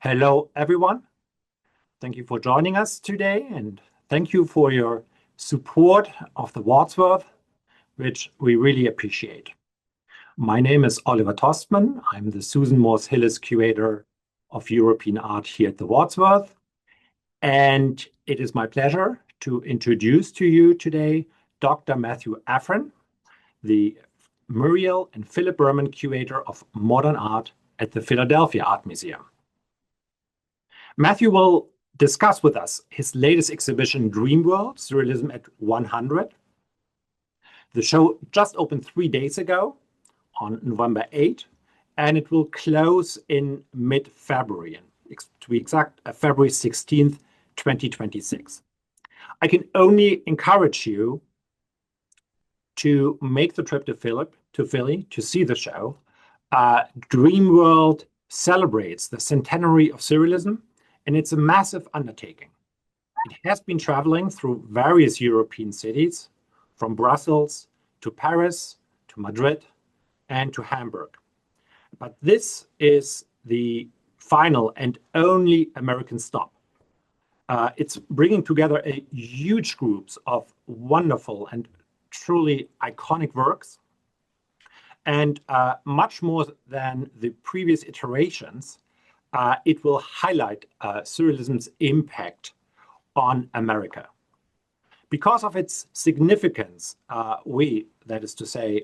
Hello, everyone. Thank you for joining us today, and thank you for your support of the Wadsworth, which we really appreciate. My name is Oliver Tostmann. I'm the Susan Morse Hillis Curator of European Art here at the Wadsworth, and it is my pleasure to introduce to you today Dr. Matthew Affron, the Muriel and Philip Berman Curator of Modern Art at the Philadelphia Art Museum. Matthew will discuss with us his latest exhibition, Dreamworld, Surrealism at 100. The show just opened 3 days ago on November 8, and it will close in mid-February, to be exact, February 16th, 2026. I can only encourage you to make the trip to Philly to see the show. Dreamworld celebrates the centenary of Surrealism, and it's a massive undertaking. It has been traveling through various European cities, from Brussels to Paris to Madrid and to Hamburg. But this is the final and only American stop. It's bringing together a huge groups of wonderful and truly iconic works, and much more than the previous iterations. It will highlight Surrealism's impact on America. Because of its significance, that is to say,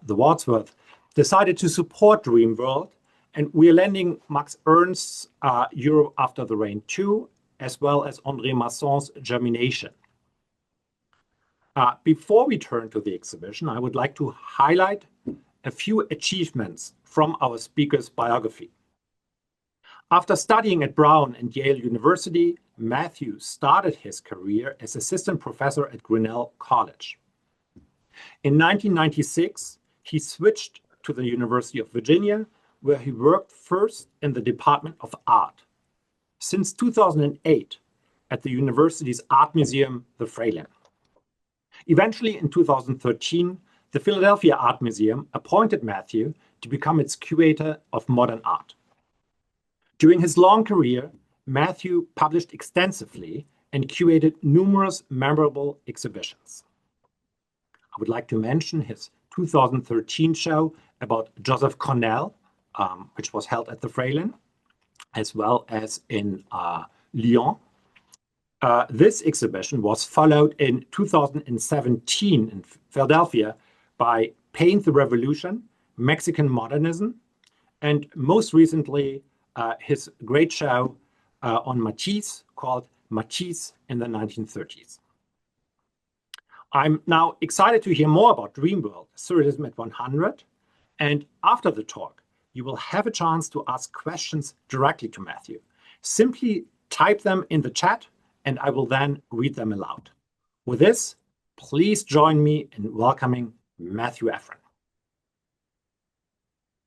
the Wadsworth, decided to support Dreamworld, and we are lending Max Ernst's Europe After the Rain 2, as well as André Masson's Germination. Before we turn to the exhibition, I would like to highlight a few achievements from our speaker's biography. After studying at Brown and Yale University, Matthew started his career as assistant professor at Grinnell College. In 1996, he switched to the University of Virginia, where he worked first in the Department of Art. Since 2008, at the university's art museum, the Fralin. Eventually, in 2013, the Philadelphia Art Museum appointed Matthew to become its curator of modern art. During his long career, Matthew published extensively and curated numerous memorable exhibitions. I would like to mention his 2013 show about Joseph Cornell, which was held at the Fralin, as well as in Lyon. This exhibition was followed in 2017 in Philadelphia by Paint the Revolution, Mexican Modernism, and most recently, his great show on Matisse called Matisse in the 1930s. I'm now excited to hear more about Dreamworld, Surrealism at 100, and after the talk, you will have a chance to ask questions directly to Matthew. Simply type them in the chat, and I will then read them aloud. With this, please join me in welcoming Matthew Affron.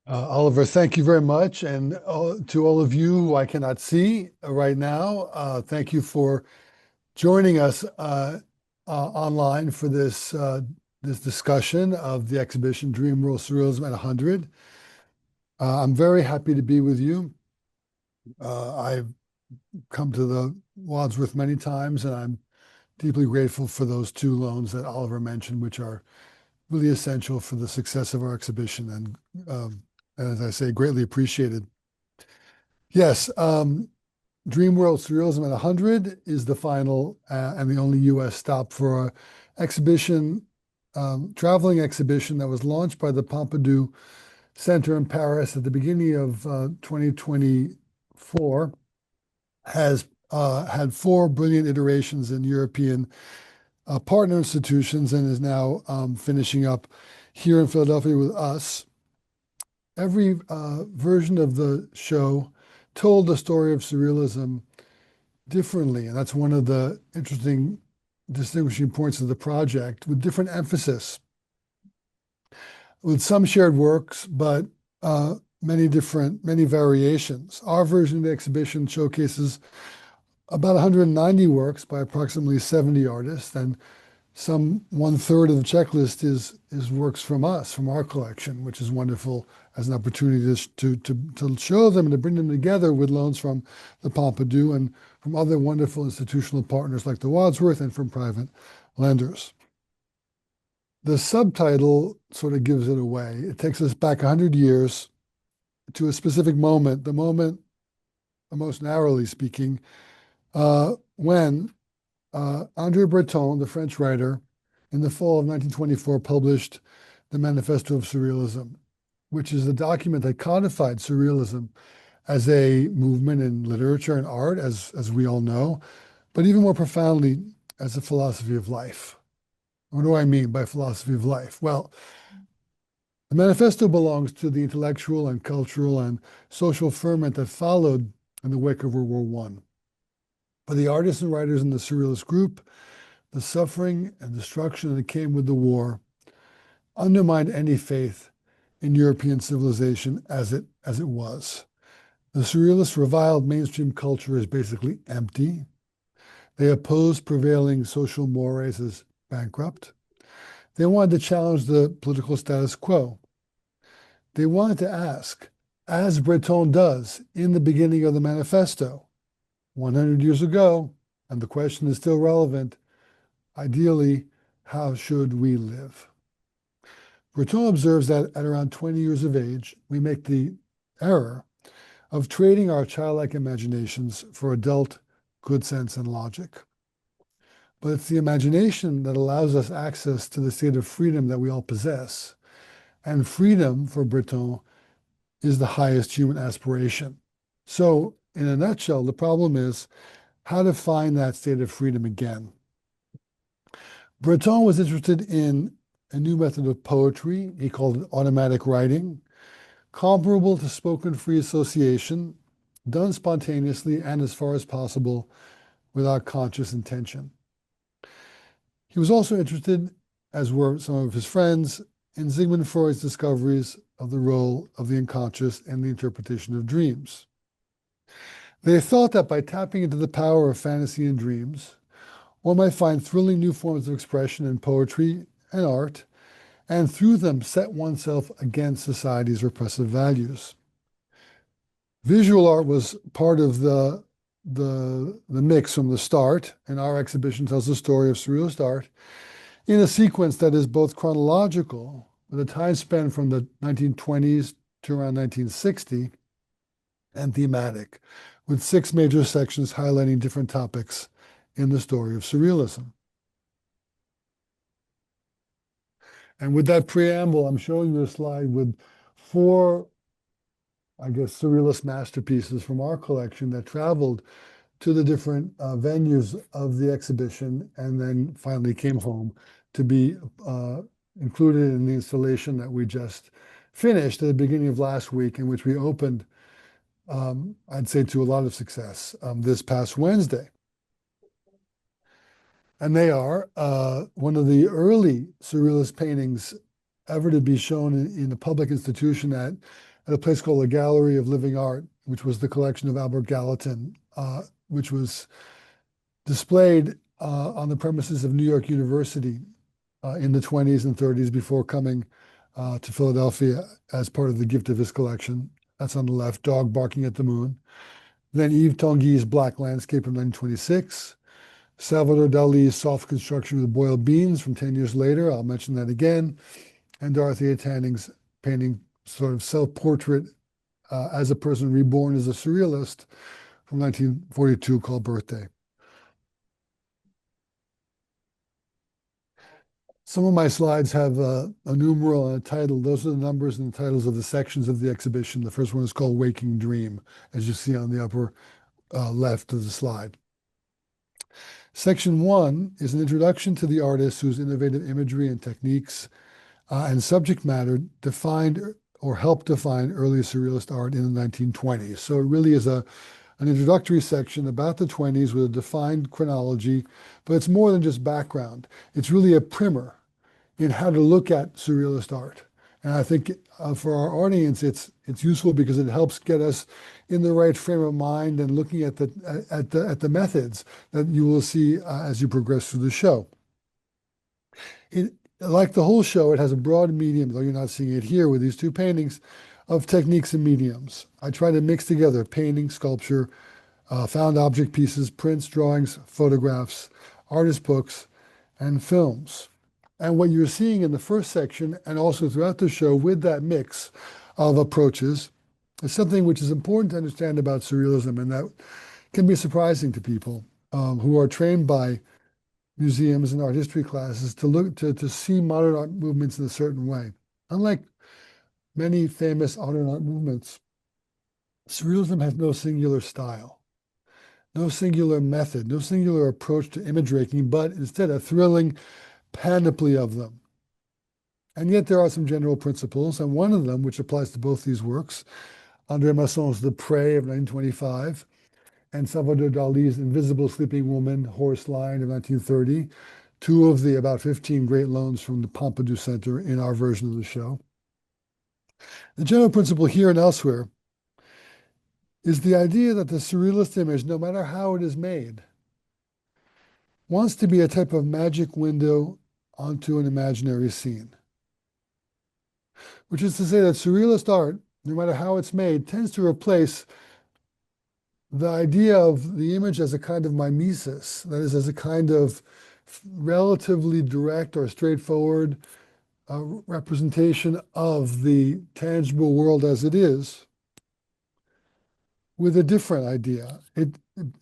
Oliver, thank you very much. And to all of you who I cannot see right now, thank you for joining us online for this discussion of the exhibition Dreamworld Surrealism at 100. I'm very happy to be with you. I've come to the Wadsworth many times, and I'm deeply grateful for those 2 loans that Oliver mentioned, which are really essential for the success of our exhibition, and as I say, greatly appreciated. Yes, Dreamworld Surrealism at 100 is the final and the only U.S. stop for an exhibition, traveling exhibition that was launched by the Pompidou Center in Paris at the beginning of 2024, has had 4 brilliant iterations in European partner institutions, and is now finishing up here in Philadelphia with us. Every version of the show told the story of Surrealism differently, and that's one of the interesting distinguishing points of the project, with different emphasis, with some shared works, but many variations. Our version of the exhibition showcases about 190 works by approximately 70 artists, and Some 1/3 of the checklist is works from us, from our collection, which is wonderful as an opportunity to show them and to bring them together with loans from the Pompidou and from other wonderful institutional partners like the Wadsworth and from private lenders. The subtitle sort of gives it away. It takes us back 100 years to a specific moment, the moment, most narrowly speaking, when André Breton, the French writer, in the fall of 1924 published the Manifesto of Surrealism, which is a document that codified Surrealism as a movement in literature and art, as we all know, but even more profoundly as a philosophy of life. What do I mean by philosophy of life? Well, the manifesto belongs to the intellectual and cultural and social ferment that followed in the wake of World War I. For the artists and writers in the Surrealist group, the suffering and destruction that came with the war undermined any faith in European civilization as it was. The Surrealists reviled mainstream culture as basically empty. They opposed prevailing social mores as bankrupt. They wanted to challenge the political status quo. They wanted to ask, as Breton does in the beginning of the manifesto, 100 years ago, and the question is still relevant, ideally, how should we live? Breton observes that at around 20 years of age, we make the error of trading our childlike imaginations for adult good sense and logic. But it's the imagination that allows us access to the state of freedom that we all possess. And freedom, for Breton, is the highest human aspiration. So, in a nutshell, the problem is how to find that state of freedom again. Breton was interested in a new method of poetry. He called it automatic writing, comparable to spoken free association, done spontaneously and as far as possible without conscious intention. He was also interested, as were some of his friends, in Sigmund Freud's discoveries of the role of the unconscious and the interpretation of dreams. They thought that by tapping into the power of fantasy and dreams, one might find thrilling new forms of expression in poetry and art, and through them set oneself against society's repressive values. Visual art was part of the mix from the start, and our exhibition tells the story of Surrealist art in a sequence that is both chronological, with a time span from the 1920s to around 1960, and thematic, with 6 major sections highlighting different topics in the story of Surrealism. And with that preamble, I'm showing you a slide with 4, I guess, Surrealist masterpieces from our collection that traveled to the different venues of the exhibition and then finally came home to be included in the installation that we just finished at the beginning of last week, in which we opened, I'd say, to a lot of success this past Wednesday. And they are one of the early Surrealist paintings ever to be shown in a public institution at a place called the Gallery of Living Art, which was the collection of Albert Gallatin, which was displayed on the premises of New York University in the 20s and 30s before coming to Philadelphia as part of the gift of his collection. That's on the left, Dog Barking at the Moon. Then Yves Tanguy's Black Landscape from 1926. Salvador Dali's Soft Construction with Boiled Beans from 10 years later. I'll mention that again. And Dorothea Tanning's painting, sort of self-portrait as a person reborn as a surrealist from 1942 called Birthday. Some of my slides have a numeral and a title. Those are the numbers and the titles of the sections of the exhibition. The first one is called Waking Dream, as you see on the upper left of the slide. Section 1 is an introduction to the artist whose innovative imagery and techniques and subject matter defined or helped define early Surrealist art in the 1920s. So it really is an introductory section about the 20s with a defined chronology, but it's more than just background. It's really a primer in how to look at Surrealist art. And I think for our audience, it's useful because it helps get us in the right frame of mind and looking at the methods that you will see as you progress through the show. Like the whole show, it has a broad medium, though you're not seeing it here with these two paintings, of techniques and mediums. I try to mix together painting, sculpture, found object pieces, prints, drawings, photographs, artist books, and films. And what you're seeing in the first section and also throughout the show with that mix of approaches is something which is important to understand about surrealism, and that can be surprising to people who are trained by museums and art history classes to look to see modern art movements in a certain way. Unlike many famous modern art movements, surrealism has no singular style, no singular method, no singular approach to image making, but instead a thrilling panoply of them. And yet there are some general principles, and one of them, which applies to both these works, André Masson's The Prey of 1925, and Salvador Dali's Invisible Sleeping Woman, Horse Line of 1930, two of the about 15 great loans from the Pompidou Center in our version of the show. The general principle here and elsewhere is the idea that the surrealist image, no matter how it is made, wants to be a type of magic window onto an imaginary scene. Which is to say that surrealist art, no matter how it's made, tends to replace the idea of the image as a kind of mimesis, that is, as a kind of relatively direct or straightforward representation of the tangible world as it is, with a different idea.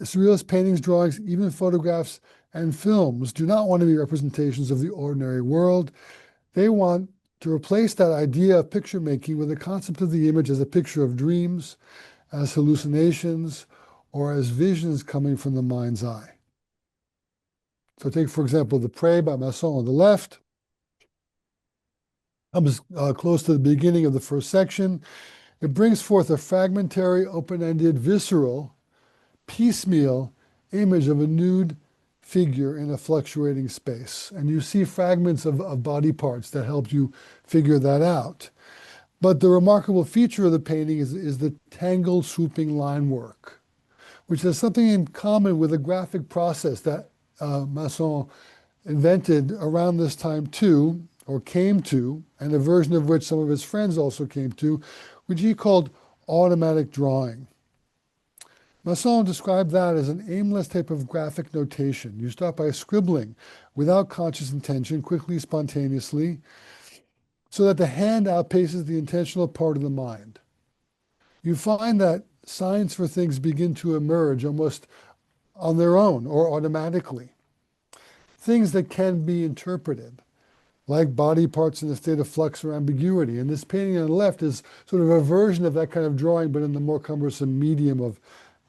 Surrealist paintings, drawings, even photographs and films do not want to be representations of the ordinary world. They want to replace that idea of picture making with the concept of the image as a picture of dreams, as hallucinations, or as visions coming from the mind's eye. So take, for example, The Prey by Masson on the left. Comes close to the beginning of the first section. It brings forth a fragmentary, open-ended, visceral, piecemeal image of a nude figure in a fluctuating space. And you see fragments of body parts that help you figure that out. But the remarkable feature of the painting is the tangled, swooping line work, which has something in common with a graphic process that Masson invented around this time too, or came to, and a version of which some of his friends also came to, which he called automatic drawing. Masson described that as an aimless type of graphic notation. You start by scribbling without conscious intention, quickly, spontaneously, so that the hand outpaces the intentional part of the mind. You find that signs for things begin to emerge almost on their own or automatically. Things that can be interpreted, like body parts in a state of flux or ambiguity. And this painting on the left is sort of a version of that kind of drawing, but in the more cumbersome medium of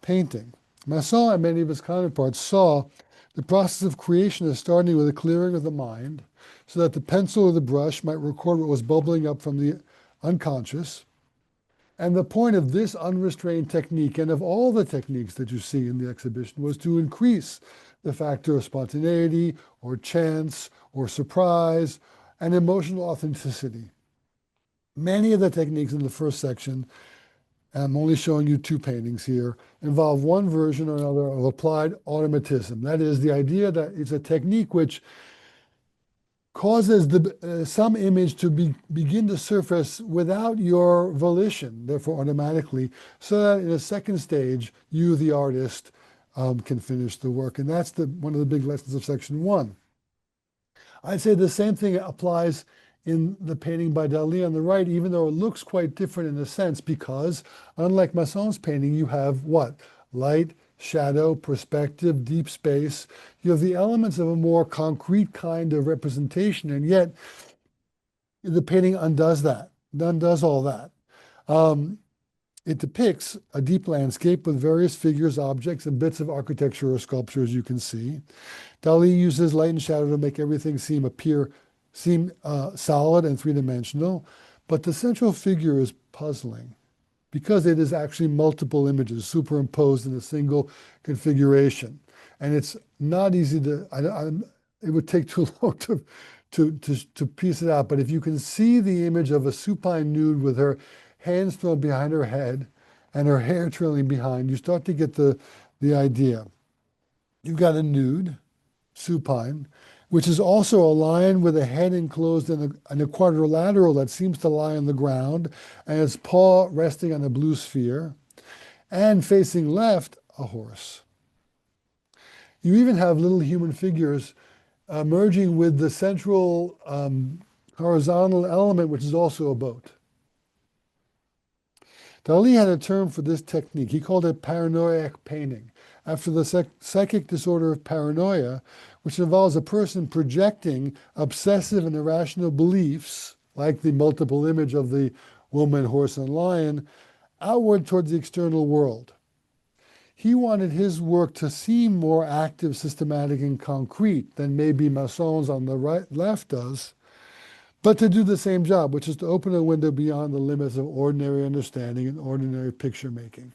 painting. Masson and many of his counterparts saw the process of creation as starting with a clearing of the mind, so that the pencil or the brush might record what was bubbling up from the unconscious. And the point of this unrestrained technique, and of all the techniques that you see in the exhibition, was to increase the factor of spontaneity or chance or surprise and emotional authenticity. Many of the techniques in the first section, I'm only showing you two paintings here, involve one version or another of applied automatism. That is, the idea that it's a technique which causes some image to begin to surface without your volition, therefore automatically, so that in a second stage, you, the artist, can finish the work. And that's one of the big lessons of section one. I'd say the same thing applies in the painting by Dali on the right, even though it looks quite different in a sense, because unlike Masson's painting, you have what? Light, shadow, perspective, deep space. You have the elements of a more concrete kind of representation, and yet the painting undoes that, undoes all that. It depicts a deep landscape with various figures, objects, and bits of architecture or sculpture, as you can see. Dali uses light and shadow to make everything seem solid and three-dimensional, but the central figure is puzzling because it is actually multiple images superimposed in a single configuration. And it's not easy to, it would take too long to piece it out, but if you can see the image of a supine nude with her hands thrown behind her head and her hair trailing behind, you start to get the idea. You've got a nude, supine, which is also a lion with a head enclosed in a quadrilateral that seems to lie on the ground, and its paw resting on a blue sphere, and facing left, a horse. You even have little human figures merging with the central horizontal element, which is also a boat. Dali had a term for this technique. He called it paranoiac painting, after the psychic disorder of paranoia, which involves a person projecting obsessive and irrational beliefs, like the multiple image of the woman, horse, and lion, outward towards the external world. He wanted his work to seem more active, systematic, and concrete than maybe Masson's on the left does, but to do the same job, which is to open a window beyond the limits of ordinary understanding and ordinary picture making.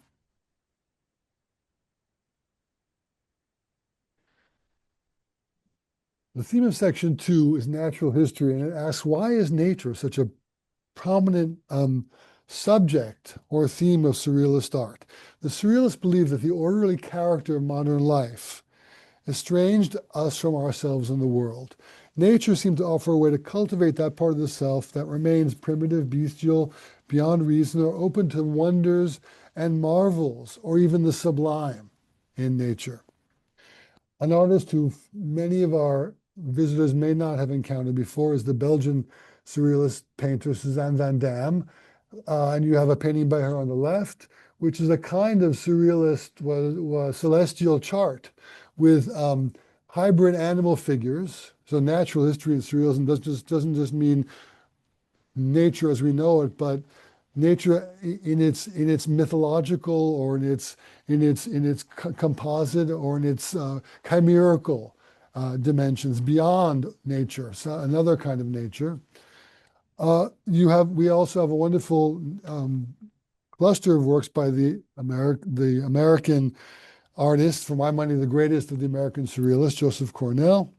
The theme of section 2 is natural history, and it asks, why is nature such a prominent subject or theme of surrealist art? The surrealists believe that the orderly character of modern life estranged us from ourselves and the world. Nature seemed to offer a way to cultivate that part of the self that remains primitive, bestial, beyond reason, or open to wonders and marvels, or even the sublime in nature. An artist who many of our visitors may not have encountered before is the Belgian surrealist painter Suzanne van Dam. And you have a painting by her on the left, which is a kind of surrealist celestial chart with hybrid animal figures. So natural history and surrealism doesn't just mean nature as we know it, but nature in its mythological or in its composite or in its chimerical dimensions beyond nature. So another kind of nature. We also have a wonderful cluster of works by the American artist, for my money, the greatest of the American surrealists, Joseph Cornell,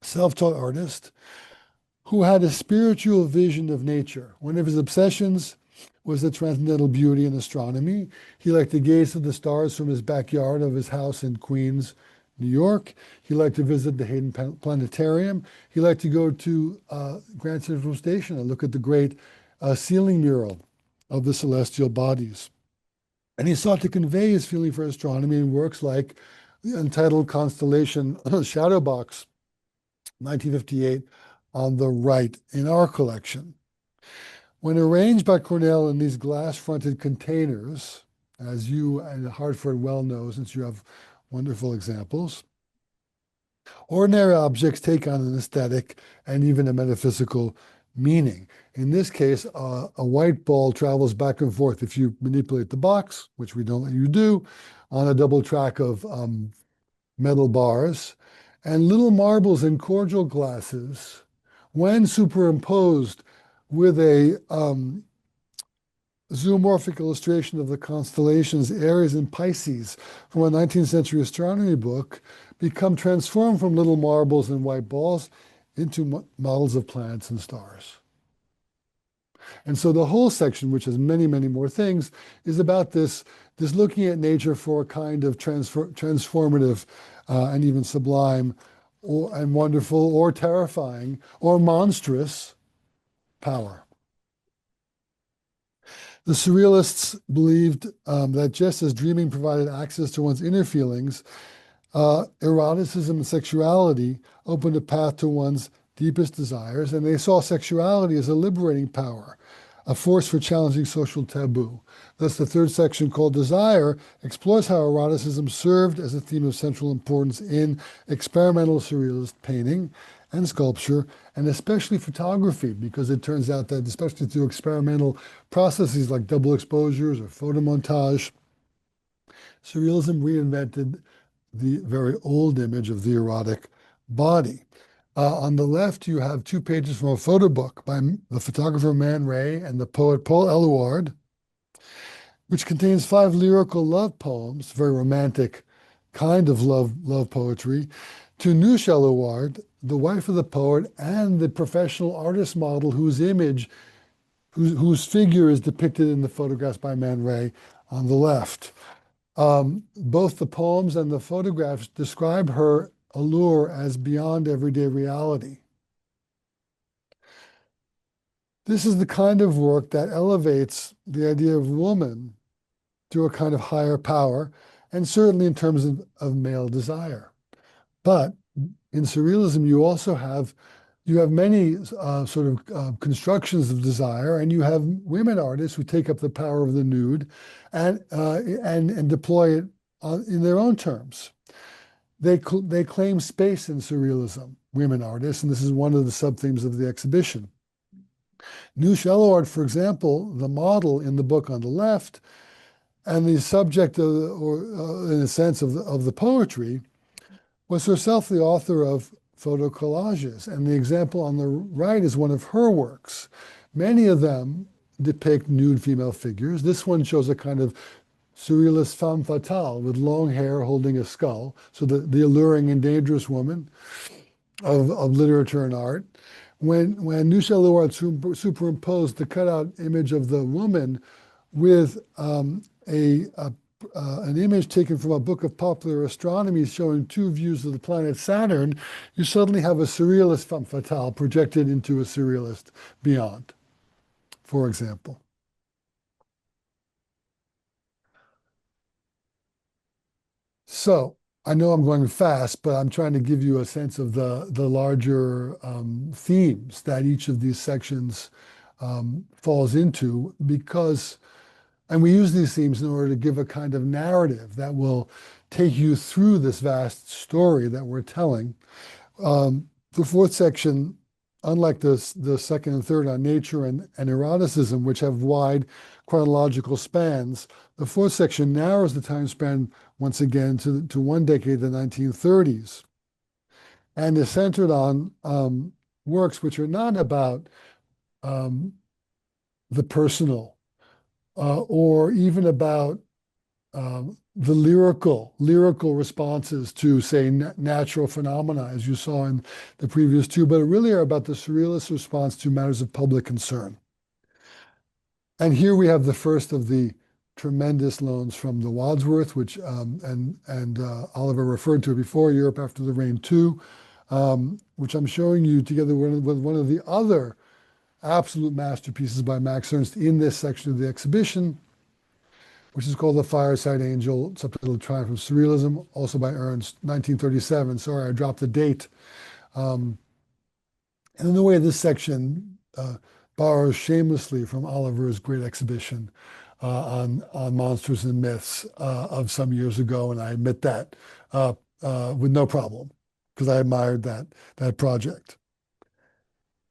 self-taught artist, who had a spiritual vision of nature. One of his obsessions was the transcendental beauty in astronomy. He liked to gaze at the stars from his backyard of his house in Queens, New York. He liked to visit the Hayden Planetarium. He liked to go to Grand Central Station and look at the great ceiling mural of the celestial bodies. And he sought to convey his feeling for astronomy in works like the untitled constellation Shadow Box, 1958, on the right in our collection. When arranged by Cornell in these glass-fronted containers, as you and Hartford well know, since you have wonderful examples, ordinary objects take on an aesthetic and even a metaphysical meaning. In this case, a white ball travels back and forth if you manipulate the box, which we don't let you do, on a double track of metal bars, and little marbles in cordial glasses, when superimposed with a zoomorphic illustration of the constellations Aries and Pisces from a 19th century astronomy book, become transformed from little marbles and white balls into models of planets and stars. And so the whole section, which has many, many more things, is about this looking at nature for a kind of transformative and even sublime and wonderful or terrifying or monstrous power. The surrealists believed that just as dreaming provided access to one's inner feelings, eroticism and sexuality opened a path to one's deepest desires, and they saw sexuality as a liberating power, a force for challenging social taboo. Thus, the third section, called Desire, explores how eroticism served as a theme of central importance in experimental surrealist painting and sculpture, and especially photography, because it turns out that, especially through experimental processes like double exposures or photomontage, surrealism reinvented the very old image of the erotic body. On the left, you have 2 pages from a photo book by the photographer Man Ray and the poet Paul Eluard, which contains 5 lyrical love poems, very romantic kind of love poetry, to Noosh Eluard, the wife of the poet and the professional artist model whose figure is depicted in the photographs by Man Ray on the left. Both the poems and the photographs describe her allure as beyond everyday reality. This is the kind of work that elevates the idea of woman to a kind of higher power, and certainly in terms of male desire. But in Surrealism, you have many sort of constructions of desire, and you have women artists who take up the power of the nude and deploy it in their own terms. They claim space in Surrealism, women artists, and this is one of the sub-themes of the exhibition. Noosh Eluard, for example, the model in the book on the left, and the subject of, in a sense, of the poetry, was herself the author of photo collages. And the example on the right is one of her works. Many of them depict nude female figures. This one shows a kind of surrealist femme fatale with long hair holding a skull. So the alluring and dangerous woman of literature and art. When Noosh Eluard superimposed the cutout image of the woman with an image taken from a book of popular astronomy showing two views of the planet Saturn, you suddenly have a surrealist femme fatale projected into a surrealist beyond, for example. So I know I'm going fast, but I'm trying to give you a sense of the larger themes that each of these sections falls into, because, and we use these themes in order to give a kind of narrative that will take you through this vast story that we're telling. The fourth section, unlike the second and third on nature and eroticism, which have wide chronological spans, the fourth section narrows the time span once again to one decade, the 1930s, and is centered on works which are not about the personal or even about the lyrical responses to, say, natural phenomena, as you saw in the previous two, but really are about the surrealist response to matters of public concern. And here we have the first of the tremendous loans from the Wadsworth, which Oliver referred to before, Europe After the Rain 2, which I'm showing you together with one of the other absolute masterpieces by Max Ernst in this section of the exhibition, which is called The Fireside Angel, subtitled Triumph of Surrealism, also by Ernst, 1937. Sorry, I dropped the date. And in the way this section borrows shamelessly from Oliver's great exhibition on monsters and myths of some years ago, and I admit that with no problem, because I admired that project.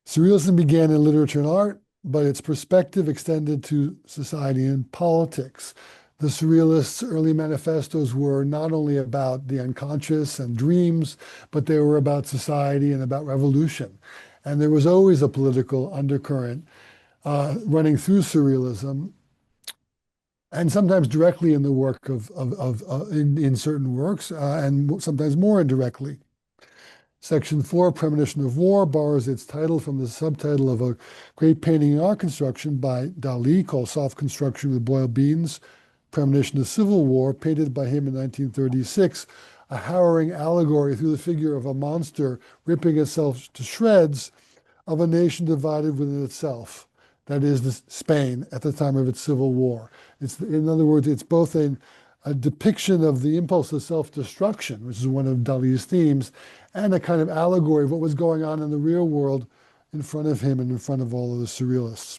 Surrealism began in literature and art, but its perspective extended to society and politics. The Surrealists' early manifestos were not only about the unconscious and dreams, but they were about society and about revolution. And there was always a political undercurrent running through Surrealism, and sometimes directly in the work in certain works, and sometimes more indirectly. Section 4, Premonition of War, borrows its title from the subtitle of a great painting and art construction by Dali called Soft Construction with Boiled Beans, Premonition of Civil War, painted by him in 1936, a harrowing allegory through the figure of a monster ripping itself to shreds of a nation divided within itself. That is Spain at the time of its civil war. In other words, it's both a depiction of the impulse of self-destruction, which is one of Dali's themes, and a kind of allegory of what was going on in the real world in front of him and in front of all of the surrealists.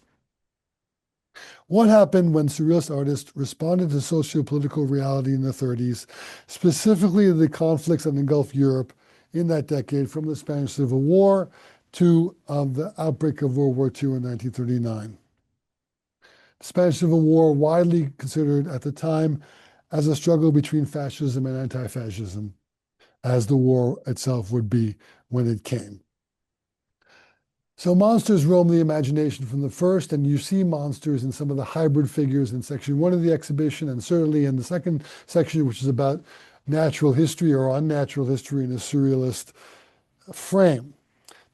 What happened when surrealist artists responded to socio-political reality in the 30s, specifically the conflicts that engulfed Europe in that decade, from the Spanish Civil War to the outbreak of World War II in 1939. The Spanish Civil War, widely considered at the time as a struggle between fascism and anti-fascism, as the war itself would be when it came. So monsters roam the imagination from the first, and you see monsters in some of the hybrid figures in section 1 of the exhibition, and certainly in the second section, which is about natural history or unnatural history in a surrealist frame.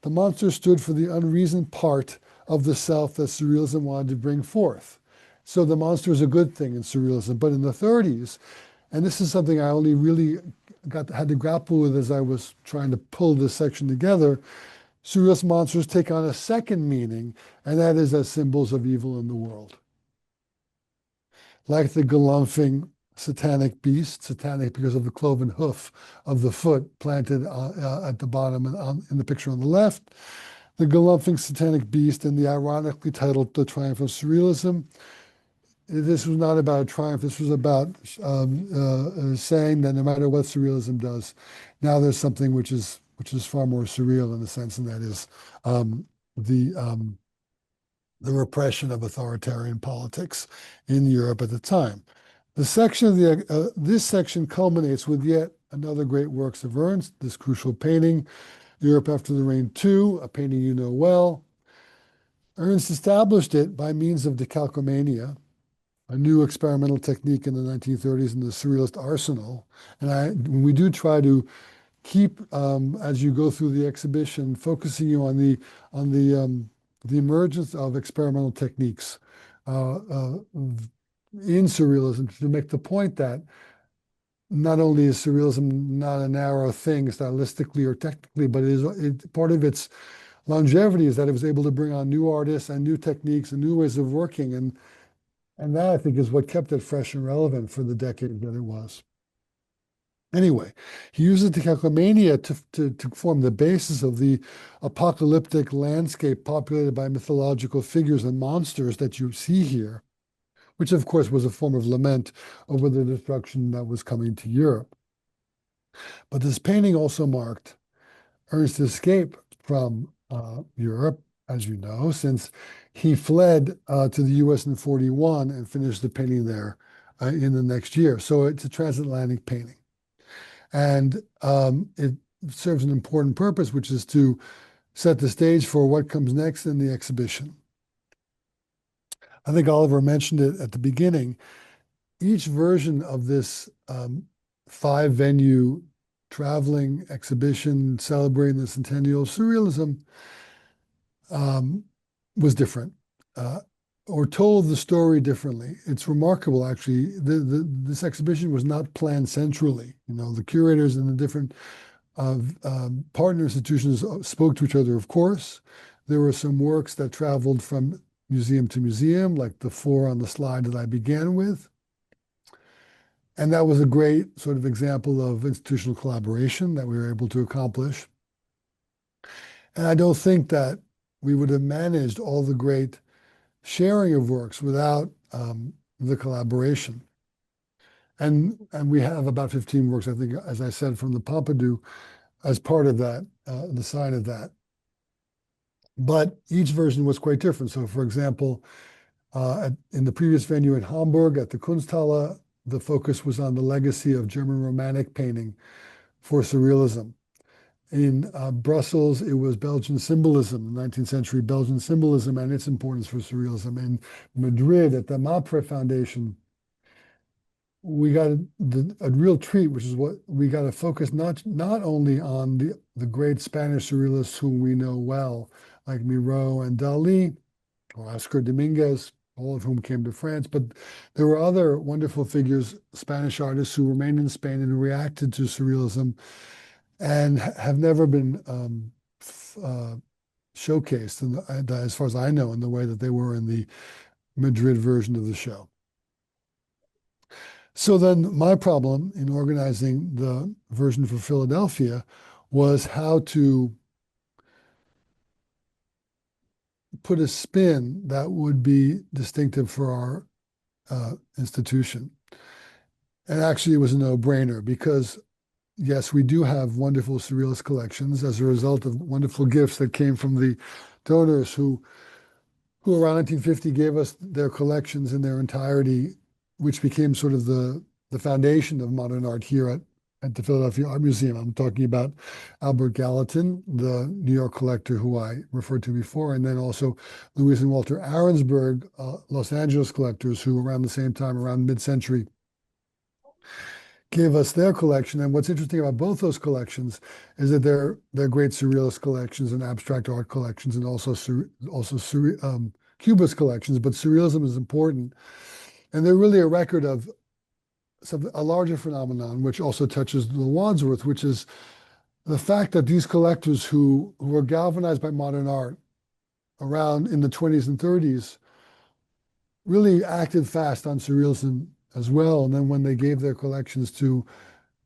The monster stood for the unreasoned part of the self that surrealism wanted to bring forth. So the monster is a good thing in surrealism. But in the 30s, and this is something I only really had to grapple with as I was trying to pull this section together, surrealist monsters take on a second meaning, and that is as symbols of evil in the world. Like the galumphing satanic beast, satanic because of the cloven hoof of the foot planted at the bottom and in the picture on the left, the galumphing satanic beast and the ironically titled The Triumph of Surrealism. This was not about a triumph. This was about saying that no matter what surrealism does, now there's something which is far more surreal in a sense, and that is the repression of authoritarian politics in Europe at the time. The section of this section culminates with yet another great works of Ernst, this crucial painting, Europe After the Rain 2, a painting you know well. Ernst established it by means of decalcomania, a new experimental technique in the 1930s in the Surrealist arsenal. And we do try to keep, as you go through the exhibition, focusing you on the emergence of experimental techniques in surrealism, to make the point that not only is surrealism not a narrow thing stylistically or technically, but part of its longevity is that it was able to bring on new artists and new techniques and new ways of working. And that, I think, is what kept it fresh and relevant for the decade that it was. Anyway, he uses decalcomania to form the basis of the apocalyptic landscape populated by mythological figures and monsters that you see here, which of course was a form of lament over the destruction that was coming to Europe. But this painting also marked Ernst's escape from Europe, as you know, since he fled to the US in 1941 and finished the painting there in the next year. So it's a transatlantic painting. And it serves an important purpose, which is to set the stage for what comes next in the exhibition. I think Oliver mentioned it at the beginning. Each version of this 5-venue traveling exhibition celebrating the centennial of surrealism was different, or told the story differently. It's remarkable, actually. This exhibition was not planned centrally. You know, the curators and the different partner institutions spoke to each other, of course. There were some works that traveled from museum to museum, like the 4 on the slide that I began with. And that was a great sort of example of institutional collaboration that we were able to accomplish. And I don't think that we would have managed all the great sharing of works without the collaboration. And we have about 15 works, I think, as I said, from the Pompidou as part of that, the side of that. But each version was quite different. So, for example, in the previous venue in Hamburg at the Kunsthalle, the focus was on the legacy of German Romantic painting for surrealism. In Brussels, it was Belgian symbolism, 19th century Belgian symbolism and its importance for surrealism. In Madrid, at the MAPRE Foundation, we got a real treat, which is what we got to focus not only on the great Spanish surrealists whom we know well, like Muriel and Dali, or Oscar Dominguez, all of whom came to France, but there were other wonderful figures, Spanish artists who remained in Spain and reacted to surrealism and have never been showcased, as far as I know, in the way that they were in the Madrid version of the show. So then my problem in organizing the version for Philadelphia was how to put a spin that would be distinctive for our institution. And actually, it was a no-brainer because, yes, we do have wonderful surrealist collections as a result of wonderful gifts that came from the donors who around 1950 gave us their collections in their entirety, which became sort of the foundation of modern art here at the Philadelphia Art Museum. I'm talking about Albert Gallatin, the New York collector who I referred to before, and then also Louis and Walter Arensberg, Los Angeles collectors who around the same time, around mid-century, gave us their collection. And what's interesting about both those collections is that they're great surrealist collections and abstract art collections, and also Cubist collections. But surrealism is important, and they're really a record of a larger phenomenon, which also touches the Wadsworth, which is the fact that these collectors who were galvanized by modern art around in the 20s and 30s really acted fast on surrealism as well. And then when they gave their collections to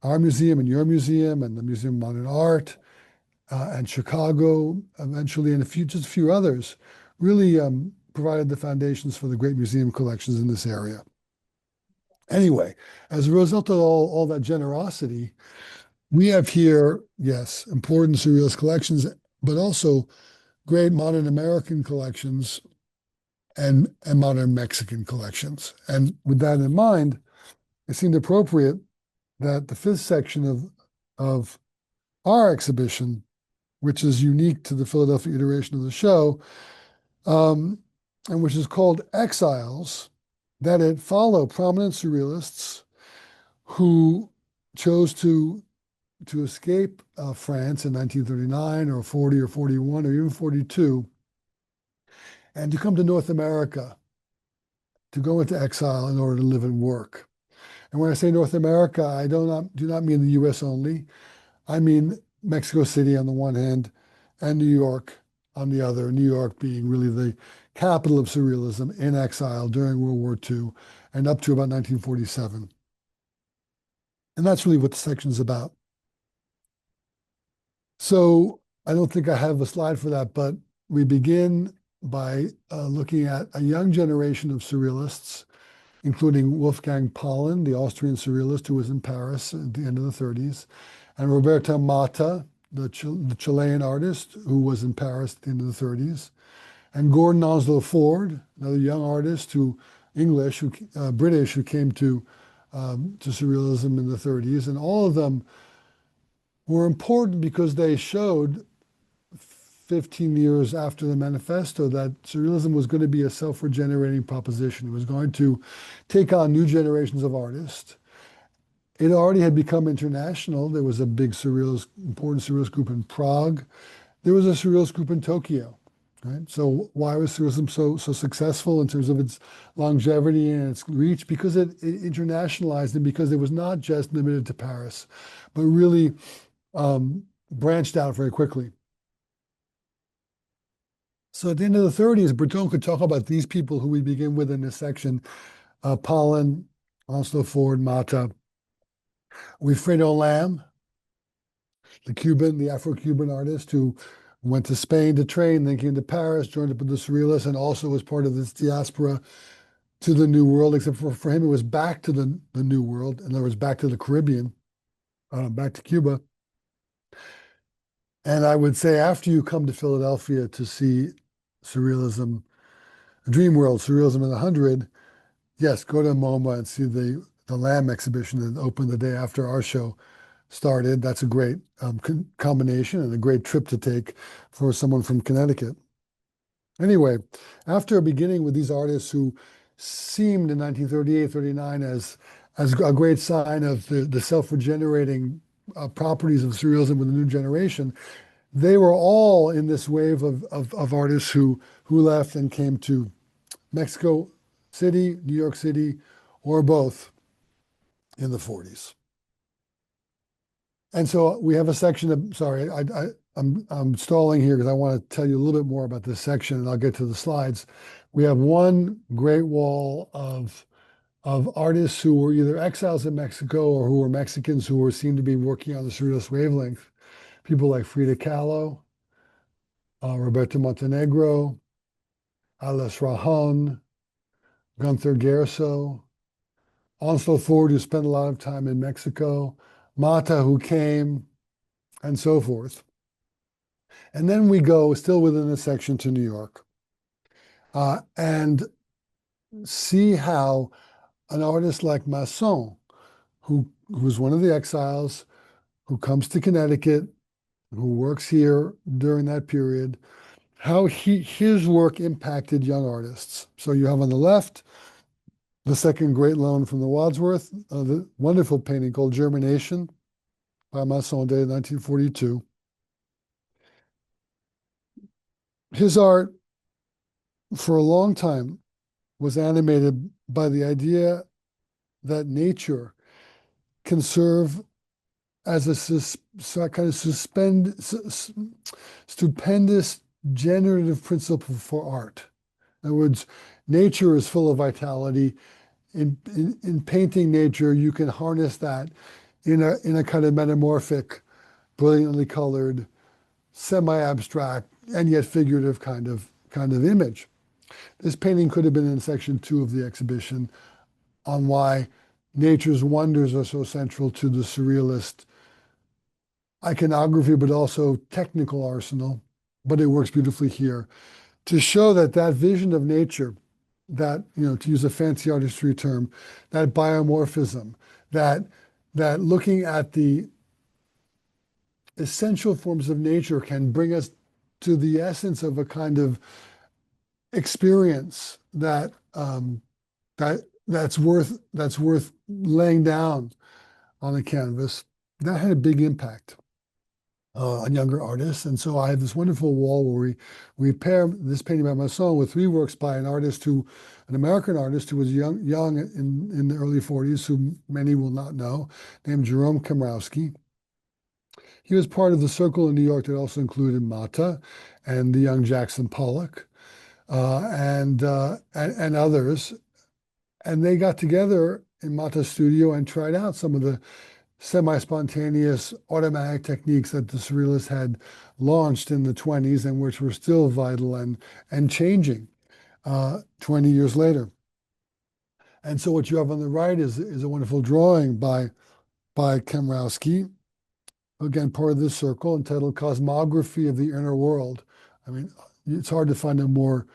our museum and your museum and the Museum of Modern Art and Chicago eventually, and just a few others, really provided the foundations for the great museum collections in this area. Anyway, as a result of all that generosity, we have here, yes, important surrealist collections, but also great modern American collections and modern Mexican collections. And with that in mind, it seemed appropriate that the fifth section of our exhibition, which is unique to the Philadelphia iteration of the show, and which is called Exiles, that it follow prominent surrealists who chose to escape France in 1939 or 40 or 41 or even 42, and to come to North America to go into exile in order to live and work. And when I say North America, I do not mean the US only. I mean Mexico City on the one hand and New York on the other, New York being really the capital of surrealism in exile during World War II and up to about 1947. And that's really what the section is about. So I don't think I have a slide for that, but we begin by looking at a young generation of surrealists, including Wolfgang Paulin, the Austrian surrealist who was in Paris at the end of the 30s, and Roberto Matta, the Chilean artist who was in Paris at the end of the 30s, and Gordon Onslow Ford, another young artist British, who came to surrealism in the 30s. And all of them were important because they showed 15 years after the manifesto that surrealism was going to be a self-regenerating proposition. It was going to take on new generations of artists. It already had become international. There was a big important surrealist group in Prague. There was a surrealist group in Tokyo, right? So why was surrealism so successful in terms of its longevity and its reach? Because it internationalized, and because it was not just limited to Paris, but really branched out very quickly. So at the end of the 30s, Breton could talk about these people who we begin with in this section: Paulin, Onslow Ford, Matta, Wilfredo Lam, the Afro-Cuban artist who went to Spain to train, then came to Paris, joined up with the Surrealists, and also was part of this diaspora to the New World, except for him, it was back to the New World. In other words, back to the Caribbean, back to Cuba. And I would say after you come to Philadelphia to see Surrealism, Dreamworld, Surrealism in the 100, yes, go to MoMA and see the Lamb exhibition that opened the day after our show started. That's a great combination and a great trip to take for someone from Connecticut. Anyway, after beginning with these artists who seemed in 1938, 39 as a great sign of the self-regenerating properties of surrealism with the new generation, they were all in this wave of artists who left and came to Mexico City, New York City, or both in the 40s. And so we have a section of, sorry, I'm stalling here because I want to tell you a little bit more about this section, and I'll get to the slides. We have one great wall of artists who were either exiles in Mexico or who were Mexicans who were seen to be working on the surrealist wavelength. People like Frida Kahlo, Roberto Montenegro, Alice Rajon, Gunther Gerso, Onslow Ford, who spent a lot of time in Mexico, Matta, who came, and so forth. And then we go, still within the section, to New York and see how an artist like Masson, who was one of the exiles, who comes to Connecticut, who works here during that period, how his work impacted young artists. So you have on the left the second great loan from the Wadsworth, the wonderful painting called Germination by Masson, dated 1942. His art, for a long time, was animated by the idea that nature can serve as a kind of stupendous generative principle for art. In other words, nature is full of vitality. In painting nature, you can harness that in a kind of metamorphic, brilliantly colored, semi-abstract, and yet figurative kind of image. This painting could have been in section 2 of the exhibition on why nature's wonders are so central to the surrealist iconography, but also technical arsenal. But it works beautifully here to show that vision of nature, that, to use a fancy artistry term, that biomorphism, that looking at the essential forms of nature can bring us to the essence of a kind of experience that's worth laying down on a canvas. That had a big impact on younger artists. And so I have this wonderful wall where we pair this painting by Masson with 3 works by an American artist who was young in the early 40s, who many will not know, named Jerome Komrowski. He was part of the circle in New York that also included Mata and the young Jackson Pollock and others. And they got together in Mata's studio and tried out some of the semi-spontaneous automatic techniques that the Surrealists had launched in the 20s and which were still vital and changing 20 years later. And so what you have on the right is a wonderful drawing by Komrowski, again, part of this circle, entitled Cosmography of the Inner World. I mean, it's hard to find a more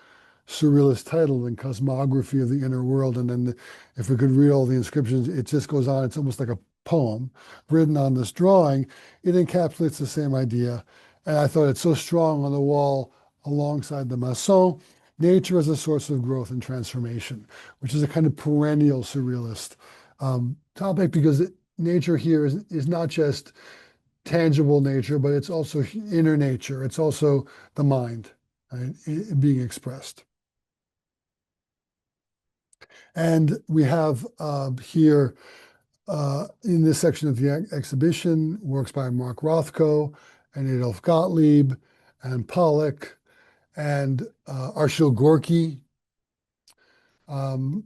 surrealist title than Cosmography of the Inner World. And then if we could read all the inscriptions, it just goes on. It's almost like a poem written on this drawing. It encapsulates the same idea. And I thought it's so strong on the wall alongside the Masson. Nature as a source of growth and transformation, which is a kind of perennial surrealist topic, because nature here is not just tangible nature, but it's also inner nature. It's also the mind, right, being expressed. And we have here in this section of the exhibition works by Mark Rothko and Adolf Gottlieb and Pollock and Arshil Gorky and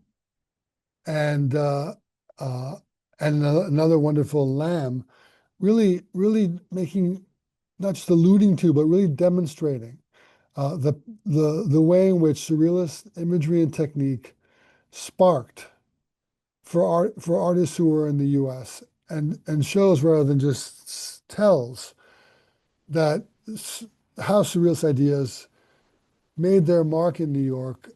another wonderful Lamb, really making, not just alluding to, but really demonstrating the way in which surrealist imagery and technique sparked for artists who were in the U.S. and shows, rather than just tells, that how surrealist ideas made their mark in New York,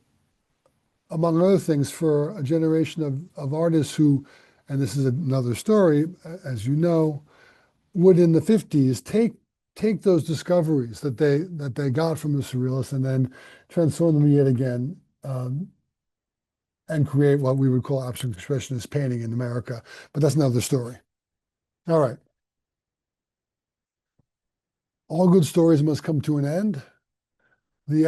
among other things, for a generation of artists who, and this is another story, as you know, would in the 50s take those discoveries that they got from the surrealists and then transform them yet again and create what we would call abstract expressionist painting in America. But that's another story. All right. All good stories must come to an end. The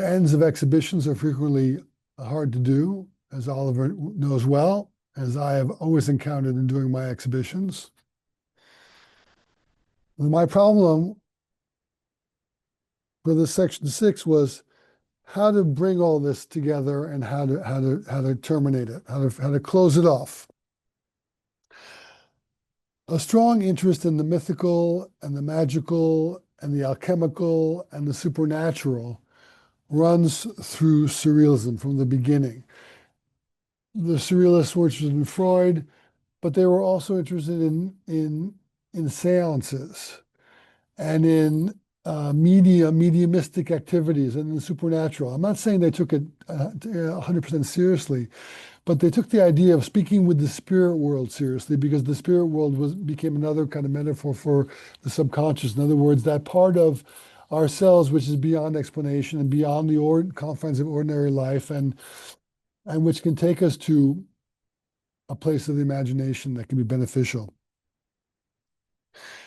ends of exhibitions are frequently hard to do, as Oliver knows well, as I have always encountered in doing my exhibitions. My problem for the section 6 was how to bring all this together and how to terminate it, how to close it off. A strong interest in the mythical and the magical and the alchemical and the supernatural runs through surrealism from the beginning. The surrealists were interested in Freud, but they were also interested in seances and in mediumistic activities and in the supernatural. I'm not saying they took it 100% seriously, but they took the idea of speaking with the spirit world seriously, because the spirit world became another kind of metaphor for the subconscious. In other words, that part of ourselves which is beyond explanation and beyond the confines of ordinary life, and which can take us to a place of the imagination that can be beneficial.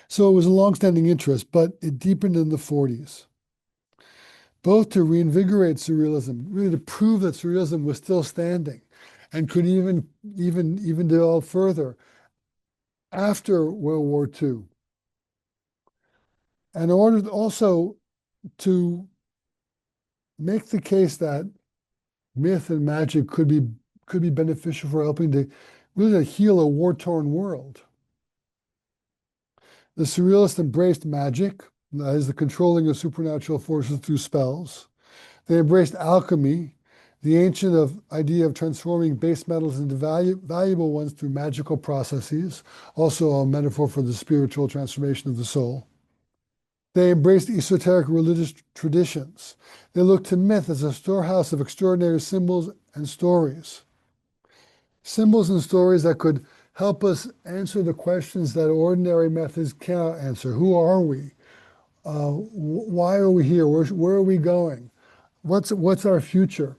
So it was a longstanding interest, but it deepened in the 40s, both to reinvigorate surrealism, really to prove that surrealism was still standing and could even develop further, after World War II. And in order also to make the case that myth and magic could be beneficial for helping to really heal a war-torn world. The Surrealists embraced magic, that is the controlling of supernatural forces through spells. They embraced alchemy, the ancient idea of transforming base metals into valuable ones through magical processes, also a metaphor for the spiritual transformation of the soul. They embraced esoteric religious traditions. They looked to myth as a storehouse of extraordinary symbols and stories. Symbols and stories that could help us answer the questions that ordinary methods cannot answer. Who are we? Why are we here? Where are we going? What's our future?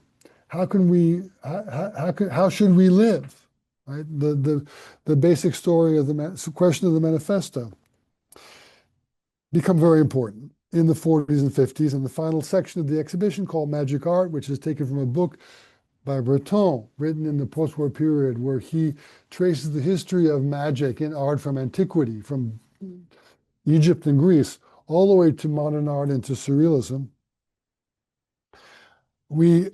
How can we? How should we live? Right. The basic story of the question of the manifesto become very important in the 40s and 50s. And the final section of the exhibition called Magic Art, which is taken from a book by Breton, written in the post-war period, where he traces the history of magic in art from antiquity, from Egypt and Greece, all the way to modern art and to surrealism. We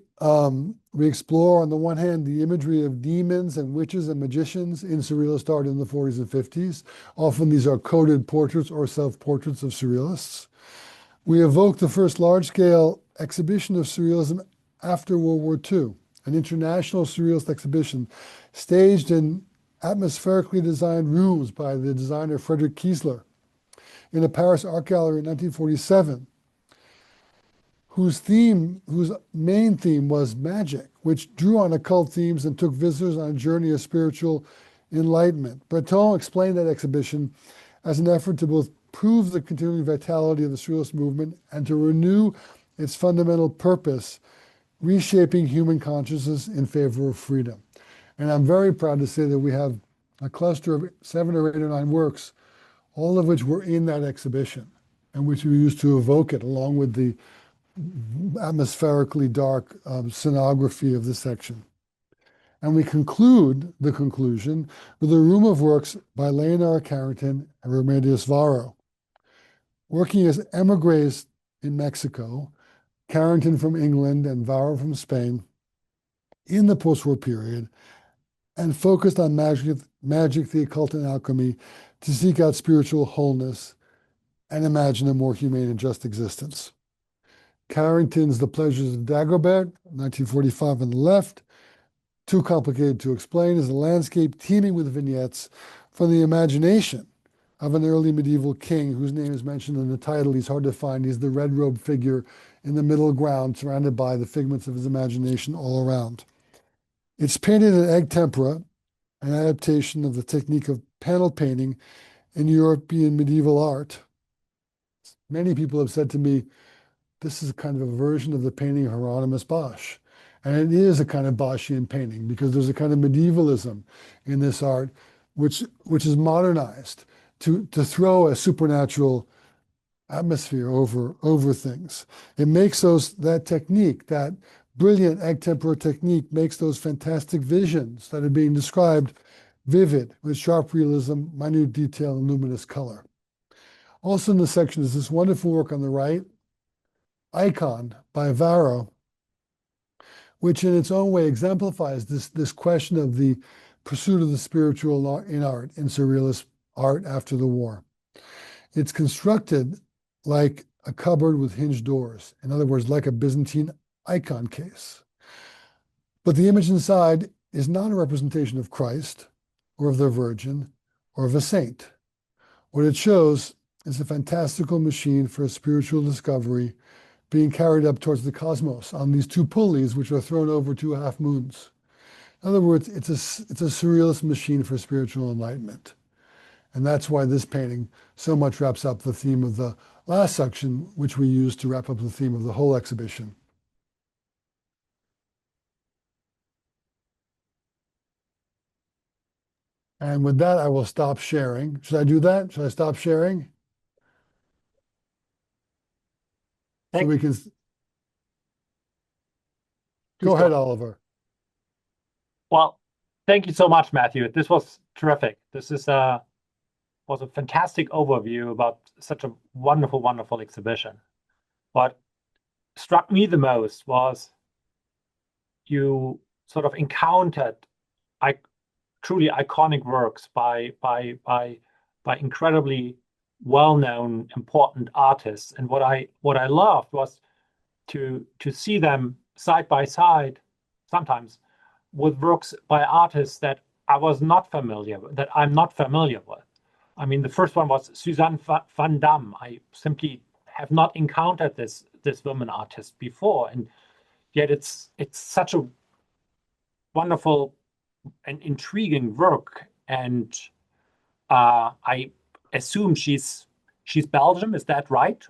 explore, on the one hand, the imagery of demons and witches and magicians in surrealist art in the 40s and 50s. Often these are coded portraits or self-portraits of surrealists. We evoke the first large-scale exhibition of surrealism after World War II, an international surrealist exhibition staged in atmospherically designed rooms by the designer Frederick Kiesler in a Paris art gallery in 1947, whose main theme was magic, which drew on occult themes and took visitors on a journey of spiritual enlightenment. Breton explained that exhibition as an effort to both prove the continuing vitality of the surrealist movement and to renew its fundamental purpose, reshaping human consciousness in favor of freedom. And I'm very proud to say that we have a cluster of 7 or 8 or 9 works, all of which were in that exhibition, and which we used to evoke it, along with the atmospherically dark scenography of this section. And we conclude the conclusion with a room of works by Leonard Carrington and Remedios Varo. Working as emigres in Mexico, Carrington from England and Varo from Spain, in the post-war period, and focused on magic, the occult, and alchemy to seek out spiritual wholeness and imagine a more humane and just existence. Carrington's The Pleasures of Dagobert, 1945 on the left, too complicated to explain, is a landscape teeming with vignettes from the imagination of an early medieval king whose name is mentioned in the title. He's hard to find. He's the red-robed figure in the middle ground, surrounded by the figments of his imagination all around. It's painted in egg tempera, an adaptation of the technique of panel painting in European medieval art. Many people have said to me, this is a kind of a version of the painting of Hieronymus Bosch. And it is a kind of Boschian painting because there's a kind of medievalism in this art which is modernized to throw a supernatural atmosphere over things. It makes that technique, that brilliant egg tempera technique, makes those fantastic visions that are being described vivid with sharp realism, minute detail, and luminous color. Also in the section is this wonderful work on the right, Icon by Varo, which in its own way exemplifies this question of the pursuit of the spiritual in art, in surrealist art after the war. It's constructed like a cupboard with hinged doors. In other words, like a Byzantine icon case. But the image inside is not a representation of Christ or of the Virgin or of a saint. What it shows is a fantastical machine for a spiritual discovery being carried up towards the cosmos on these 2 pulleys, which are thrown over 2 half moons. In other words, it's a surrealist machine for spiritual enlightenment. And that's why this painting so much wraps up the theme of the last section, which we use to wrap up the theme of the whole exhibition. And with that, I will stop sharing. Should I do that? Should I stop sharing? So we can go ahead, Oliver. Well, thank you so much, Matthew. This was terrific. This is was a fantastic overview about such a wonderful, wonderful exhibition. What struck me the most was you sort of encountered truly iconic works by incredibly well-known, important artists. And what I loved was to see them side by side, sometimes with works by artists that I'm not familiar with. I mean, the first one was Suzanne van Damme. I simply have not encountered this woman artist before, and yet it's such a wonderful and intriguing work. And I assume she's Belgium. Is that right?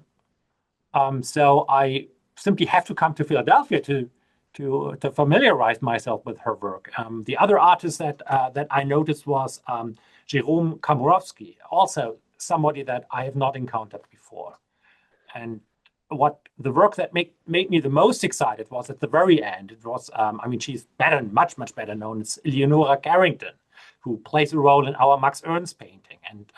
So I simply have to come to Philadelphia to familiarize myself with her work. The other artist that I noticed was Jerome Komorowski, also somebody that I have not encountered before. And what the work that made me the most excited was at the very end. It was, I mean, she's much better known as Eleonora Carrington, who plays a role in our Max Ernst painting. And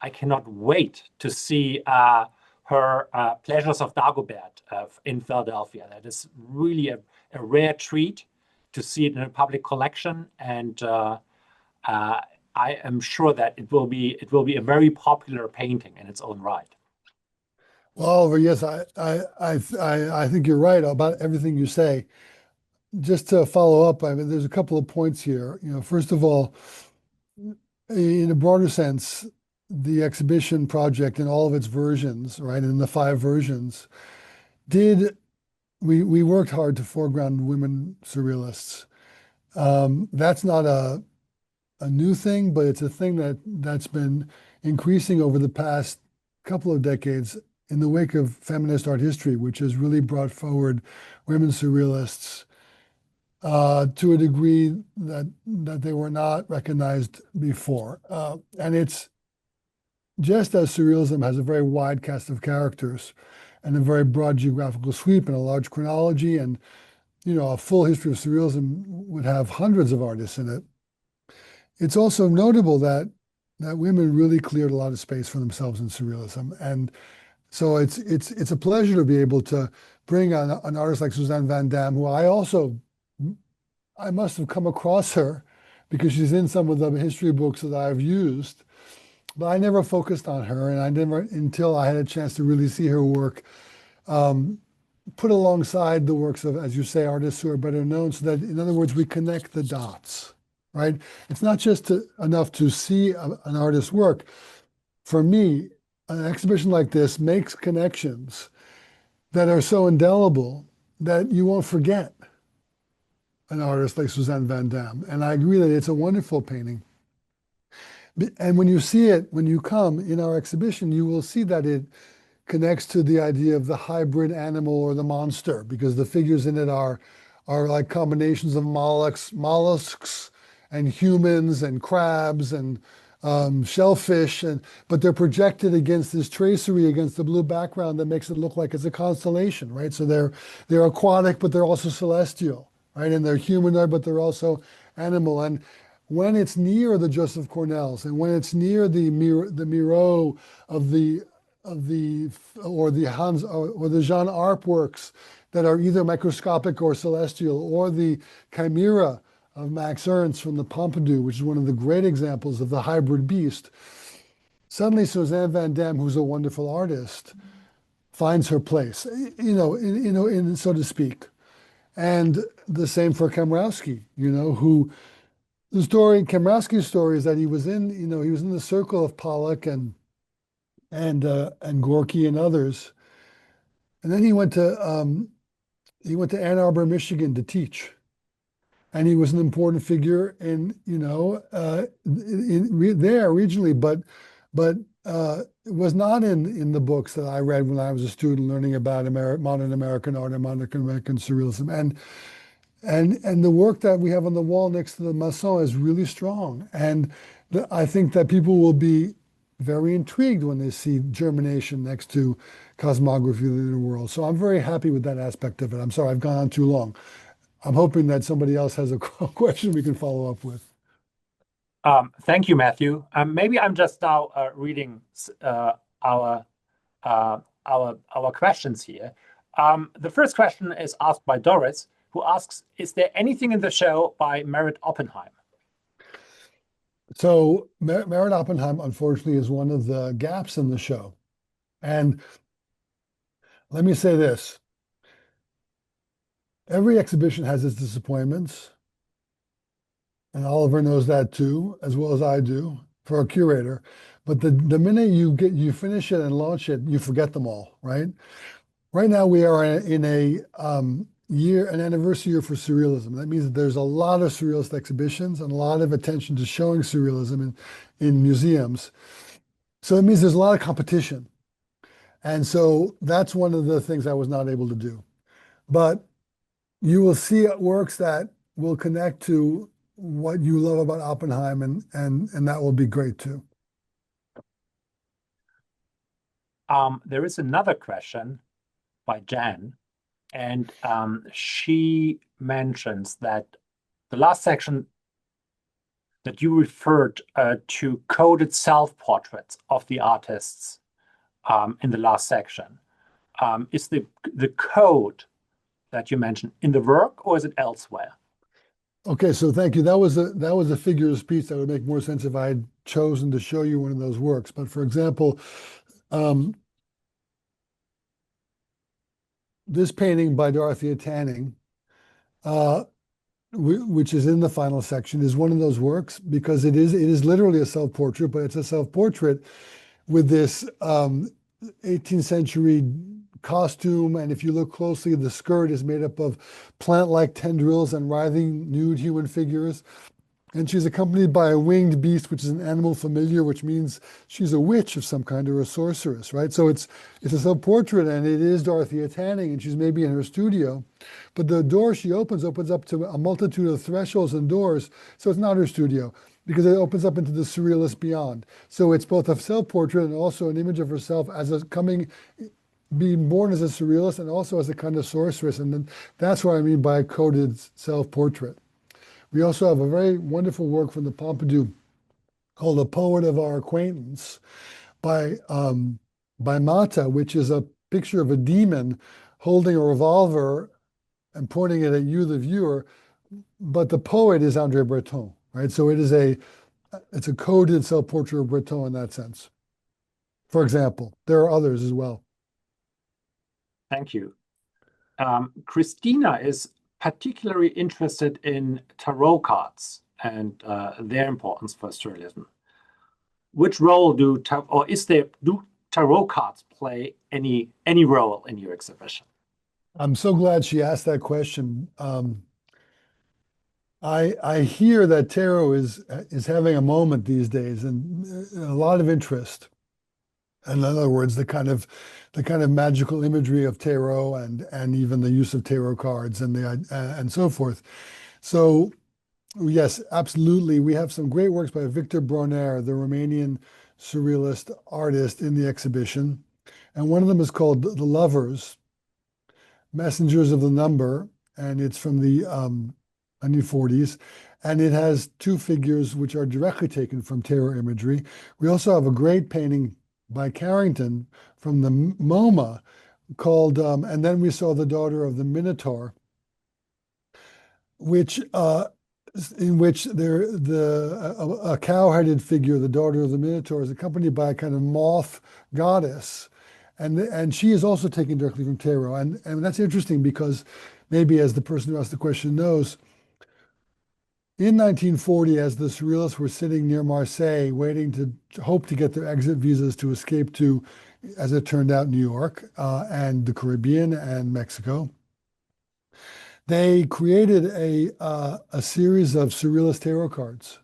I cannot wait to see her Pleasures of Dagobert in Philadelphia. That is really a rare treat to see it in a public collection, and I am sure that it will be a very popular painting in its own right. Well, Oliver, yes, I think you're right about everything you say. Just to follow up, I mean, there's a couple of points here. First of all, in a broader sense, the exhibition project in all of its versions, right, in the 5 versions, we worked hard to foreground women surrealists. That's not a new thing, but it's a thing that's been increasing over the past couple of decades in the wake of feminist art history, which has really brought forward women surrealists to a degree that they were not recognized before. And it's just as surrealism has a very wide cast of characters and a very broad geographical sweep and a large chronology, and a full history of surrealism would have hundreds of artists in it. It's also notable that women really cleared a lot of space for themselves in surrealism, and so it's a pleasure to be able to bring an artist like Suzanne van Damme, who I must have come across her because she's in some of the history books that I've used, but I never focused on her, and I never, until I had a chance to really see her work, put alongside the works of, as you say, artists who are better known, so that, in other words, we connect the dots, right? It's not just enough to see an artist's work. For me, an exhibition like this makes connections that are so indelible that you won't forget an artist like Suzanne van Damme. And I agree that it's a wonderful painting. And when you see it, when you come in our exhibition, you will see that it connects to the idea of the hybrid animal or the monster, because the figures in it are like combinations of mollusks and humans and crabs and shellfish, but they're projected against this tracery against the blue background that makes it look like it's a constellation, right? So they're aquatic, but they're also celestial, right? And they're humanoid, but they're also animal. And when it's near the Joseph Cornels, and when it's near the Miro of the or the Jean Arp works that are either microscopic or celestial, or the Chimera of Max Ernst from the Pompidou, which is one of the great examples of the hybrid beast, suddenly Suzanne van Damme, who's a wonderful artist, finds her place, in so to speak. And the same for Komorowski, who Komorowski's story is that he was in the circle of Pollock and Gorky and others, and then he went to Ann Arbor, Michigan, to teach. And he was an important figure there regionally, but it was not in the books that I read when I was a student learning about modern American art and modern American surrealism. And the work that we have on the wall next to the Masson is really strong. And I think that people will be very intrigued when they see Germination next to Cosmography of the Inner World. So I'm very happy with that aspect of it. I'm sorry I've gone on too long. I'm hoping that somebody else has a question we can follow up with. Thank you, Matthew. Maybe I'm just now reading our our questions here. The first question is asked by Doris, who asks, "Is there anything in the show by Merritt Oppenheim?" So Merritt Oppenheim, unfortunately, is one of the gaps in the show. And let me say this. Every exhibition has its disappointments. And Oliver knows that too, as well as I do, for a curator. But the minute you finish it and launch it, you forget them all, right? Right now we are in an anniversary year for Surrealism. That means that there's a lot of surrealist exhibitions and a lot of attention to showing surrealism in museums. So it means there's a lot of competition. And so that's one of the things I was not able to do. But you will see works that will connect to what you love about Oppenheim, and that will be great too. There is another question by Jan, and she mentions that the last section that you referred to coded self-portraits of the artists in the last section. Is the code that you mentioned in the work, or is it elsewhere? Okay, so thank you. That was a figure of speech that would make more sense if I had chosen to show you one of those works. But for example, this painting by Dorothea Tanning, which is in the final section, is one of those works because it is literally a self-portrait, but it's a self-portrait with this 18th century costume, and if you look closely, the skirt is made up of plant-like tendrils and writhing nude human figures. And she's accompanied by a winged beast, which is an animal familiar, which means she's a witch of some kind or a sorceress, right? So it's a self-portrait, and it is Dorothea Tanning, and she's maybe in her studio. But the door she opens up to a multitude of thresholds and doors, so it's not her studio, because it opens up into the surrealist beyond. So it's both a self-portrait and also an image of herself as being born as a surrealist and also as a kind of sorceress. And then that's what I mean by a coded self-portrait. We also have a very wonderful work from the Pompidou called A Poet of Our Acquaintance by Mata, which is a picture of a demon holding a revolver and pointing it at you, the viewer. But the poet is André Breton, right? So it's a coded self-portrait of Breton in that sense. For example, there are others as well. Thank you. Christina is particularly interested in tarot cards and their importance for surrealism. Which role do tarot cards play any role in your exhibition? I'm so glad she asked that question. I hear that tarot is having a moment these days and a lot of interest. In other words, the kind of magical imagery of tarot and even the use of tarot cards and so forth. So yes, absolutely. We have some great works by Victor Bronner, the Romanian surrealist artist, in the exhibition. And one of them is called The Lovers, Messengers of the Number, and it's from the 1940s. And it has two figures which are directly taken from tarot imagery. We also have a great painting by Carrington from the MoMA called, and then we saw The Daughter of the Minotaur, which in which a cow-headed figure, the daughter of the Minotaur, is accompanied by a kind of moth goddess, and she is also taken directly from tarot, and that's interesting because maybe, as the person who asked the question knows, in 1940, as the surrealists were sitting near Marseille, waiting to hope to get their exit visas to escape to, as it turned out, New York and the Caribbean and Mexico, they created a series of surrealist tarot cards.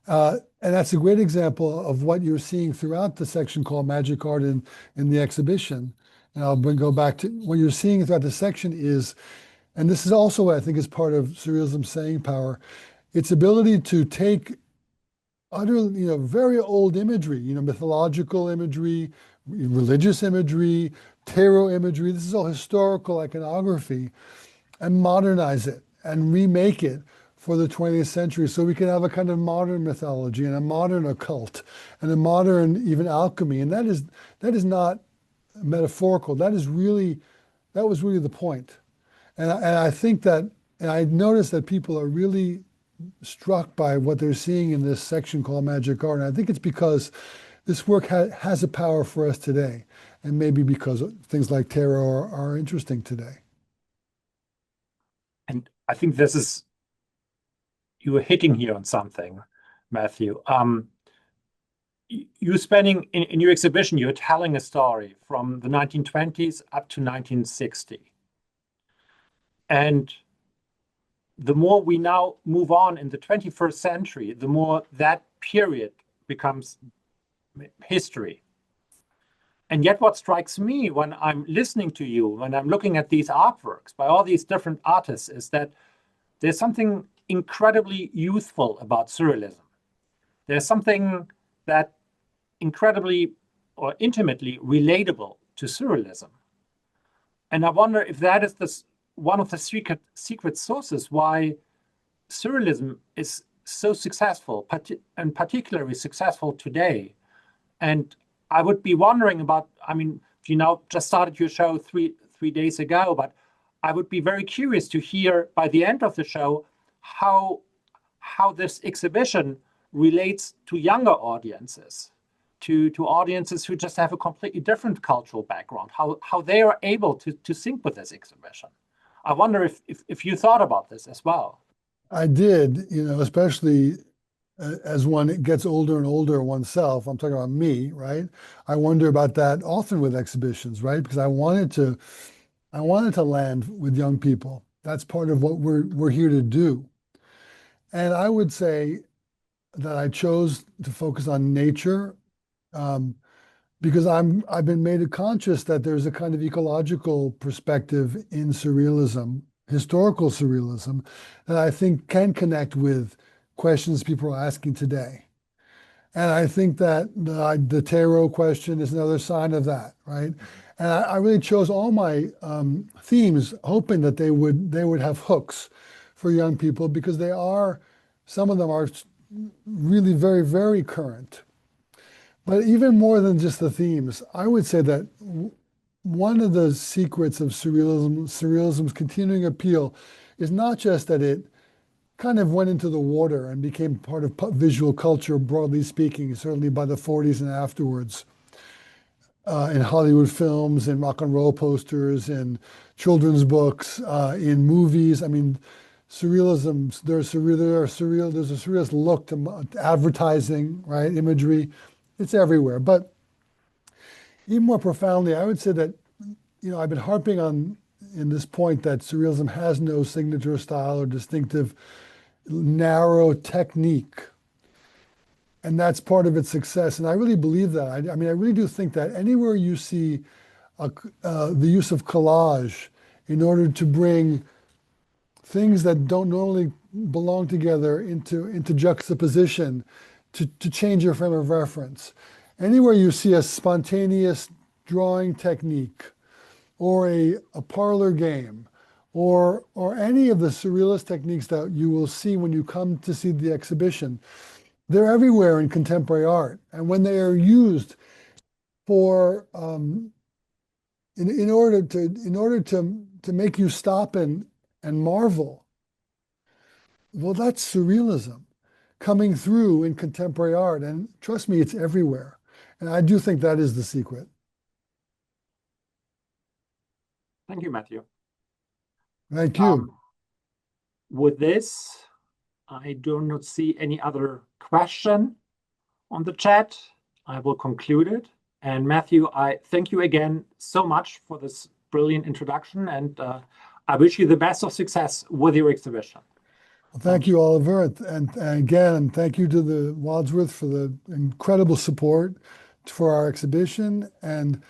And that's a great example of what you're seeing throughout the section called Magic Art in the exhibition. And I'll go back to what you're seeing throughout the section is, and this is also what I think is part of surrealism's staying power, its ability to take very old imagery, mythological imagery, religious imagery, tarot imagery. This is all historical iconography, and modernize it and remake it for the 20th century, so we can have a kind of modern mythology and a modern occult and a modern even alchemy. And that is not metaphorical. That was really the point. And I think that, and I noticed that people are really struck by what they're seeing in this section called Magic Art. And I think it's because this work has a power for us today, and maybe because things like tarot are interesting today. And I think you were hitting here on something, Matthew. You're spending, in your exhibition, you're telling a story from the 1920s up to 1960. And the more we now move on in the 21st century, the more that period becomes history. And yet what strikes me when I'm listening to you, when I'm looking at these artworks by all these different artists, is that there's something incredibly youthful about surrealism. There's something that incredibly or intimately relatable to surrealism. And I wonder if that is one of the secret sources why surrealism is so successful, and particularly successful today. And I would be wondering about, I mean, you now just started your show three days ago, but I would be very curious to hear by the end of the show how this exhibition relates to younger audiences, to audiences who just have a completely different cultural background, how they are able to sync with this exhibition. I wonder if you thought about this as well. I did, especially as one gets older and older oneself. I'm talking about me, right? I wonder about that often with exhibitions, right? Because I wanted to land with young people. That's part of what we're here to do. And I would say that I chose to focus on nature because I've been made conscious that there's a kind of ecological perspective in surrealism, historical surrealism, that I think can connect with questions people are asking today. And I think that the tarot question is another sign of that, right? And I really chose all my themes hoping that they would have hooks for young people, because some of them are really very, very current. But even more than just the themes, I would say that one of the secrets of surrealism's continuing appeal is not just that it kind of went into the water and became part of visual culture, broadly speaking, certainly by the 40s and afterwards, in Hollywood films, in rock and roll posters, in children's books, in movies. I mean, surrealism, there's a surrealist look to advertising, right? Imagery, it's everywhere. But even more profoundly, I would say that, I've been harping on in this point that surrealism has no signature style or distinctive narrow technique. And that's part of its success. And I really believe that. I really do think that anywhere you see the use of collage in order to bring things that don't normally belong together into juxtaposition, to change your frame of reference. Anywhere you see a spontaneous drawing technique or a parlor game or any of the surrealist techniques that you will see when you come to see the exhibition, they're everywhere in contemporary art. And when they are used for in order to make you stop and marvel, well, that's surrealism coming through in contemporary art. And trust me, it's everywhere. And I do think that is the secret. Thank you, Matthew. Thank you. With this, I do not see any other question on the chat. I will conclude it. And Matthew, I thank you again so much for this brilliant introduction, and I wish you the best of success with your exhibition. Well, thank you, Oliver. And again, thank you to the Wadsworth for the incredible support for our exhibition. And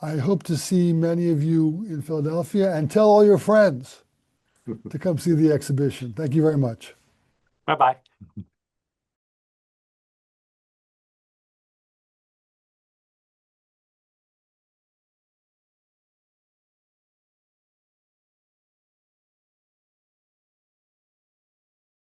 I hope to see many of you in Philadelphia, and tell all your friends to come see the exhibition. Thank you very much. Bye-bye.